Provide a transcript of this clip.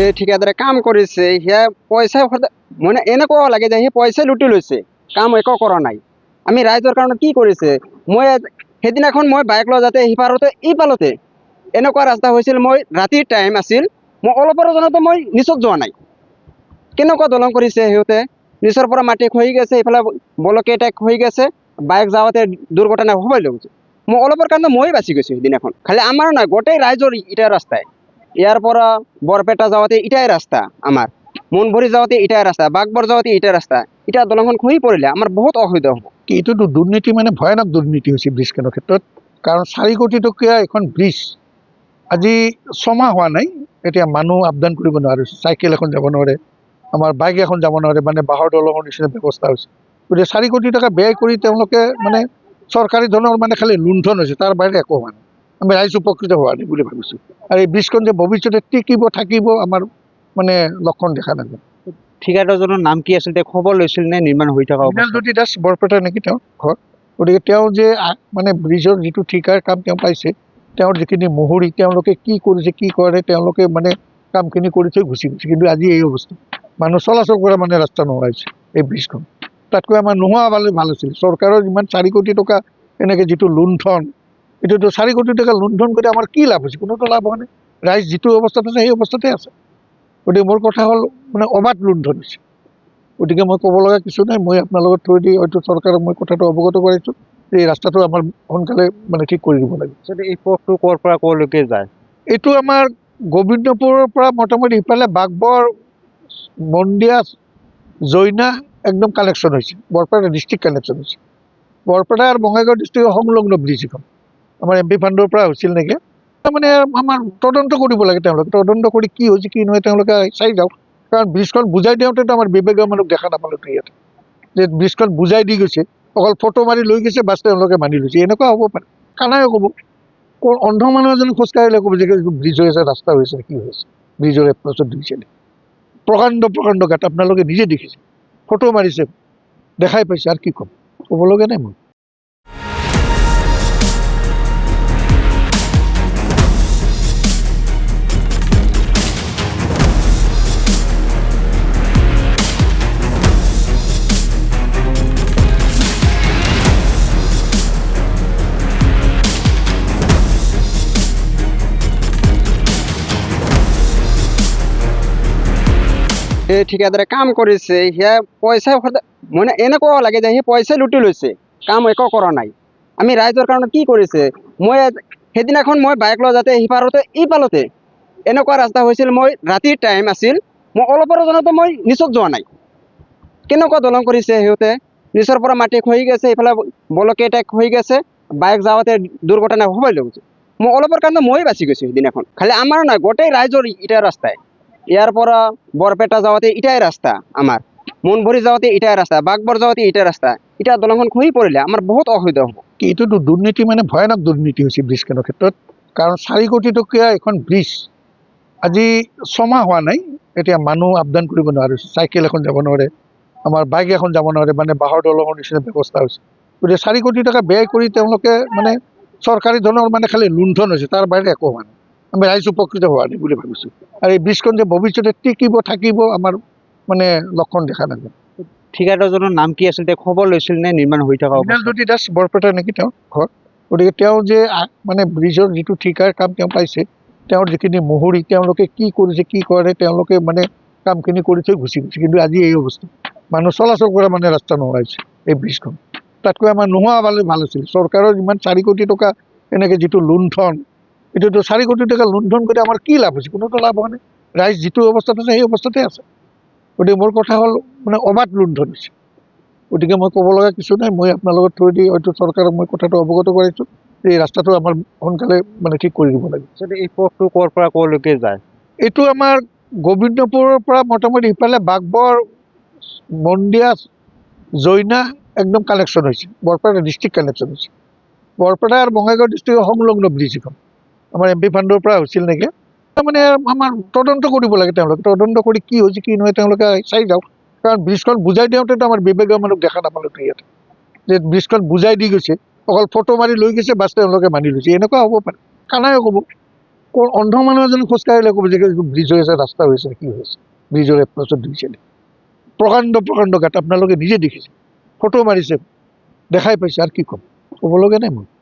সেই ঠিকাদাৰে কাম কৰিছে সেয়া পইচা মানে এনেকুৱা লাগে যে সেই পইচা লুটি লৈছে, কাম একো কৰা নাই। আমি ৰাইজৰ কাৰণে কি কৰিছে, মই সেইদিনাখন মই বাইক লৈ যাতে সিপাৰতে ইপালতে এনেকুৱা ৰাস্তা হৈছিল, মই ৰাতিৰ টাইম আছিল, মই অলপৰ জনতো মই নিচক যোৱা নাই। কেনেকুৱা দলং কৰিছে সিহঁতে, নিচৰ পৰা মাটি খহি গৈছে, এইফালে বলকে এটাক খহি গৈছে, বাইক যাওঁতে দুৰ্ঘটনা হ'বই লাগিছে। মই অলপৰ কাৰণে মই বাচি গৈছোঁ সেইদিনাখন। খালি আমাৰ নাই, গোটেই ৰাইজৰ ইটাৰ ৰাস্তায়। ইয়াৰ পৰা বৰপেটা যাওঁতে ইটাই ৰাস্তা, আমাৰ মনভৰি যাওঁতে ইটাই ৰাস্তা, বাগবৰ যাওঁতে ইটাই ৰাস্তা। এতিয়া দলংখন খহি পৰিলে আমাৰ বহুত অসুবিধা হ'ব। এইটোতো দুৰ্নীতি, মানে ভয়ানক দুৰ্নীতি হৈছে ব্ৰিজখনৰ ক্ষেত্ৰত। কাৰণ 4 কোটি টকীয়া এখন ব্ৰিজ আজি 6 মাহ হোৱা নাই, এতিয়া মানুহ আপডাউন কৰিব নোৱাৰে, চাইকেল এখন যাব নোৱাৰে, আমাৰ বাইক এখন যাব নোৱাৰে, মানে বাঁহৰ দলঙৰ নিচিনা ব্যৱস্থা হৈছে। গতিকে 4 কোটি টকা ব্যয় কৰি তেওঁলোকে মানে চৰকাৰী ধৰণৰ মানে খালি লুণ্ঠন হৈছে, তাৰ বাহিৰে একো হোৱা নাই। আমি ৰাইজ উপকৃত হোৱা নাই বুলি ভাবিছোঁ। আৰু এই ব্ৰিজখন যে ভৱিষ্যতে টিকিব থাকিব, আমাৰ মানে লক্ষণ দেখা নাযায়। ঠিকাদাৰজনৰ নাম কি আছিল, তেওঁ খবৰ লৈছিল নে নিৰ্মাণ হৈ থকা অৱস্থাত? জ্যোতি দাস বৰপেটা নেকি তেওঁৰ ঘৰ। গতিকে তেওঁ যে মানে ব্ৰিজৰ যিটো ঠিকাৰ কাম তেওঁ পাইছে, তেওঁৰ যিখিনি মুহুৰি তেওঁলোকে কি কৰিছে কি কৰে, তেওঁলোকে মানে কামখিনি কৰি থৈ গুচি গৈছে। কিন্তু আজি এই অৱস্থা, মানুহ চলাচল কৰা মানে ৰাস্তা নোহোৱা হৈছে এই ব্ৰিজখন। তাতকৈ আমাৰ নোহোৱা পালে ভাল আছিল। চৰকাৰৰ যিমান 4 কোটি টকা এনেকৈ যিটো লুণ্ঠন, এইটোতো 4 কোটি টকা লুণ্ঠন কৰি আমাৰ কি লাভ হৈছে, কোনোতো লাভ হোৱা নাই। ৰাইজ যিটো অৱস্থাত আছে সেই অৱস্থাতে আছে। গতিকে মোৰ কথা হ'ল মানে অবাধ লুণ্ঠন হৈছে। গতিকে মই ক'ব লগা কিছু নাই, মই আপোনাৰ লগত থৈ দি হয়তো চৰকাৰক মই কথাটো অৱগত কৰাইছোঁ যে এই ৰাস্তাটো আমাৰ সোনকালে মানে ঠিক কৰি দিব লাগে। এই পথটো ক'ৰ পৰা ক'লৈকে যায়? এইটো আমাৰ গোবিন্দপুৰৰ পৰা মোটামুটি ইফালে বাগবৰ, মন্দিয়া, জৈনা একদম কানেকশ্যন হৈছে, বৰপেটা ডিষ্ট্ৰিক্ট কানেকশ্যন হৈছে। বৰপেটা আৰু বঙাইগাঁও ডিষ্ট্ৰিক্টৰ সংলগ্ন ব্ৰিজ এখন আমাৰ MP ফাণ্ডৰ পৰা হৈছিল নেকি। তাৰমানে আমাৰ তদন্ত কৰিব লাগে, তেওঁলোকে তদন্ত কৰি কি হৈছে কি নহয় তেওঁলোকে চাই যাওক। কাৰণ ব্ৰিজখন বুজাই দিওঁতেতো আমাৰ বিবেকীয় মানুহ দেখা নাপালোঁ ইয়াতে, যে ব্ৰিজখন বুজাই দি গৈছে, অকল ফটো মাৰি লৈ গৈছে, বাছ তেওঁলোকে মানি লৈছে। এনেকুৱা হ'ব পাৰে, কানাই ক'ব। অন্ধ মানুহ এজনে খোজকাঢ়িলে ক'ব যে ব্ৰিজ হৈ আছে, ৰাস্তা হৈছে, কি হৈছে, ব্ৰিজৰ এপ্ৰচত দিছে। প্ৰকাণ্ড প্ৰকাণ্ড গাঁত আপোনালোকে নিজে দেখিছে, ফটো মাৰিছে, দেখাই পাইছে, আৰু কি ক'ম, ক'বলগীয়া নাই মই। সেই ঠিকাদাৰে কাম কৰিছে সেয়া পইচা মানে এনেকুৱা লাগে যে সেই পইচা লুটি লৈছে, কাম একো কৰা নাই। আমি ৰাইজৰ কাৰণে কি কৰিছে, মই সেইদিনাখন মই বাইক লৈ যাতে সিপাৰতে ইপালতে এনেকুৱা ৰাস্তা হৈছিল, মই ৰাতিৰ টাইম আছিল, মই অলপৰ জনতো মই নিচক যোৱা নাই। কেনেকুৱা দলং কৰিছে সিহঁতে, নিচৰ পৰা মাটি খহি গৈছে, এইফালে বলকে এটাক খহি গৈছে, বাইক যাওঁতে দুৰ্ঘটনা হ'বই লাগিছে। মই অলপৰ কাৰণে মই বাচি গৈছোঁ সেইদিনাখন। খালি আমাৰ নাই, গোটেই ৰাইজৰ ইটাৰ ৰাস্তায়। ইয়াৰ পৰা বৰপেটা যাওঁতে ইটাই ৰাস্তা, আমাৰ মনভৰি যাওঁতে ইটাই ৰাস্তা, বাগবৰ যাওঁতে ইটাই ৰাস্তা। এতিয়া দলংখন খহি পৰিলে আমাৰ বহুত অসুবিধা হ'ব। এইটোতো দুৰ্নীতি, মানে ভয়ানক দুৰ্নীতি হৈছে ব্ৰিজখনৰ ক্ষেত্ৰত। কাৰণ 4 কোটি টকীয়া এখন ব্ৰিজ আজি 6 মাহ হোৱা নাই, এতিয়া মানুহ আপডাউন কৰিব নোৱাৰে, চাইকেল এখন যাব নোৱাৰে, আমাৰ বাইক এখন যাব নোৱাৰে, মানে বাঁহৰ দলঙৰ নিচিনা ব্যৱস্থা হৈছে। গতিকে 4 কোটি টকা ব্যয় কৰি তেওঁলোকে মানে চৰকাৰী ধৰণৰ মানে খালি লুণ্ঠন হৈছে, তাৰ বাহিৰে একো হোৱা নাই। আমি ৰাইজ উপকৃত হোৱা নাই বুলি ভাবিছোঁ। আৰু এই ব্ৰিজখন যে ভৱিষ্যতে টিকিব থাকিব, আমাৰ মানে লক্ষণ দেখা নাযায়। ঠিকাদাৰজনৰ নাম কি আছিল, তেওঁ খবৰ লৈছিল নে নিৰ্মাণ হৈ থকা অৱস্থাত? জ্যোতি দাস বৰপেটা নেকি তেওঁৰ ঘৰ। গতিকে তেওঁ যে মানে ব্ৰিজৰ যিটো ঠিকাৰ কাম তেওঁ পাইছে, তেওঁৰ যিখিনি মুহুৰি তেওঁলোকে কি কৰিছে কি কৰে, তেওঁলোকে মানে কামখিনি কৰি থৈ গুচি গৈছে। কিন্তু আজি এই অৱস্থা, মানুহ চলাচল কৰা মানে ৰাস্তা নোহোৱা হৈছে এই ব্ৰিজখন। তাতকৈ আমাৰ নোহোৱা পালে ভাল আছিল। চৰকাৰৰ যিমান 4 কোটি টকা এনেকৈ যিটো লুণ্ঠন, এইটোতো 4 কোটি টকা লুণ্ঠন কৰি আমাৰ কি লাভ হৈছে, কোনোতো লাভ হোৱা নাই। ৰাইজ যিটো অৱস্থাত আছে সেই অৱস্থাতে আছে। গতিকে মোৰ কথা হ'ল মানে অবাধ লুণ্ঠন হৈছে। গতিকে মই ক'ব লগা কিছু নাই, মই আপোনাৰ লগত থৈ দি হয়তো চৰকাৰক মই কথাটো অৱগত কৰাইছোঁ যে এই ৰাস্তাটো আমাৰ সোনকালে মানে ঠিক কৰি দিব লাগে। এই পথটো ক'ৰ পৰা ক'লৈকে যায়? এইটো আমাৰ গোবিন্দপুৰৰ পৰা মোটামুটি ইফালে বাগবৰ, মন্দিয়া, জৈনা একদম কানেকশ্যন হৈছে, বৰপেটা ডিষ্ট্ৰিক্ট কানেকশ্যন হৈছে। বৰপেটা আৰু বঙাইগাঁও ডিষ্ট্ৰিক্টৰ সংলগ্ন ব্ৰিজ এখন আমাৰ MP ফাণ্ডৰ পৰা হৈছিল নেকি। তাৰমানে আমাৰ তদন্ত কৰিব লাগে, তেওঁলোকে তদন্ত কৰি কি হৈছে কি নহয় তেওঁলোকে চাই যাওক। কাৰণ ব্ৰিজখন বুজাই দিওঁতেতো আমাৰ বিবেকীয় মানুহ দেখা নাপালোঁ ইয়াতে, যে ব্ৰিজখন বুজাই দি গৈছে, অকল ফটো মাৰি লৈ গৈছে, বাছ তেওঁলোকে মানি লৈছে। এনেকুৱা হ'ব পাৰে, কানাই ক'ব। অন্ধ মানুহ এজনে খোজকাঢ়িলে ক'ব যে ব্ৰিজ হৈ আছে, ৰাস্তা হৈ আছে, কি হৈ আছে। ব্ৰিজৰ এপ্ৰচত দেখিছে, প্ৰকাণ্ড প্ৰকাণ্ড গাঁত আপোনালোকে নিজে দেখিছে, ফটো মাৰিছে, দেখাই পাইছে, আৰু কি ক'ম, ক'ব লগা নাই মোৰ।